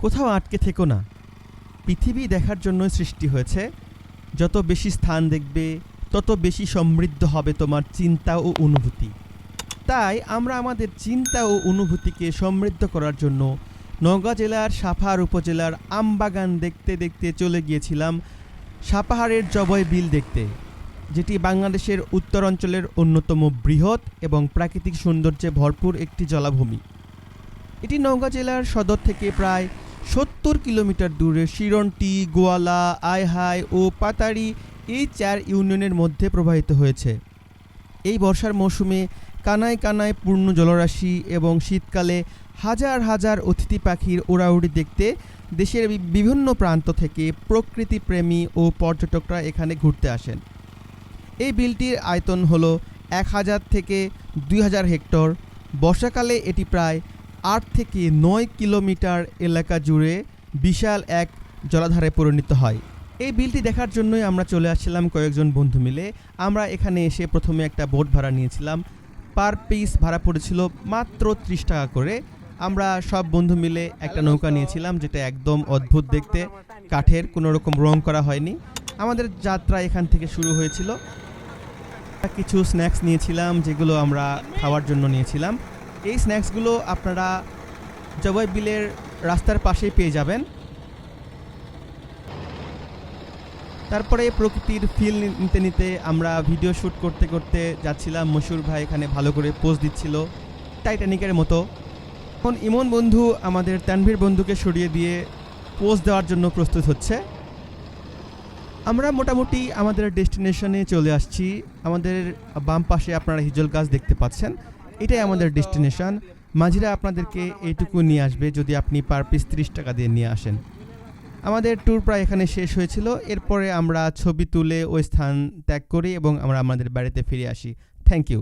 কোথাও আটকে থেকো না। পৃথিবী দেখার জন্যই সৃষ্টি হয়েছে। যত বেশি স্থান দেখবে তত বেশি সমৃদ্ধ হবে তোমার চিন্তা ও অনুভূতি। তাই আমরা আমাদের চিন্তা ও অনুভূতিকে সমৃদ্ধ করার জন্য নওগাঁ জেলার সাপাহার উপজেলার আমবাগান দেখতে দেখতে চলে গিয়েছিলাম সাপাহারের জবই বিল দেখতে, যেটি বাংলাদেশের উত্তরাঞ্চলের অন্যতম বৃহৎ এবং প্রাকৃতিক সৌন্দর্যে ভরপুর একটি জলাভূমি। এটি নওগাঁ জেলার সদর থেকে প্রায় ৭০ কিলোমিটার দূরে শিরন্টি, গোয়ালা, আইহাই ও পাতাড়ি এই ৪ ইউনিয়নের মধ্যে প্রবাহিত হয়েছে। এই বর্ষার মৌসুমে কানায় কানায় পূর্ণ জলরাশি এবং শীতকালে হাজার হাজার অতিথি পাখির ওড়াউড়ি দেখতে দেশের বিভিন্ন প্রান্ত থেকে প্রকৃতিপ্রেমী ও পর্যটকরা এখানে ঘুরতে আসেন। এই বিলটির আয়তন হল ১,০০০ থেকে ২,০০০ হেক্টর। বর্ষাকালে এটি প্রায় ৮ থেকে ৯ কিলোমিটার এলাকা জুড়ে বিশাল এক জলাধারে পরিণত হয়। এই বিলটি দেখার জন্যই আমরা চলে আসছিলাম কয়েকজন বন্ধু মিলে। আমরা এখানে এসে প্রথমে একটা বোট ভাড়া নিয়েছিলাম। পার পিস ভাড়া পড়েছিল মাত্র ৩০ টাকা করে। আমরা সব বন্ধু মিলে একটা নৌকা নিয়েছিলাম, যেটা একদম অদ্ভুত দেখতে, কাঠের, কোনো রকম রং করা হয়নি। আমাদের যাত্রা এখান থেকে শুরু হয়েছিল। কিছু স্ন্যাক্স নিয়েছিলাম, যেগুলো আমরা খাওয়ার জন্য নিয়েছিলাম। এই স্ন্যাক্সগুলো আপনারা জবই বিলের রাস্তার পাশেই পেয়ে যাবেন। তারপরে প্রকৃতির ফিল নিতে নিতে আমরা ভিডিও শ্যুট করতে করতে যাচ্ছিলাম। মশুর ভাই এখানে ভালো করে পোজ দিচ্ছিল টাইটানিকের মতো। এখন ইমন বন্ধু আমাদের তানভীর বন্ধুকে সরিয়ে দিয়ে পোজ দেওয়ার জন্য প্রস্তুত হচ্ছে। আমরা মোটামুটি আমাদের ডেস্টিনেশনে চলে আসছি। আমাদের বাম পাশে আপনারা হিজল গাছ দেখতে পাচ্ছেন, এটাই আমাদের ডেস্টিনেশন। মাঝিরা আপনাদেরকে এইটুকু নিয়ে আসবে যদি আপনি পার পিস ৩০ টাকা দিয়ে নিয়ে আসেন। আমাদের ট্যুর প্রায় এখানে শেষ হয়েছিল। এরপরে আমরা ছবি তুলে ওই স্থান ত্যাগ করি এবং আমরা আমাদের বাড়িতে ফিরে আসি। Thank you.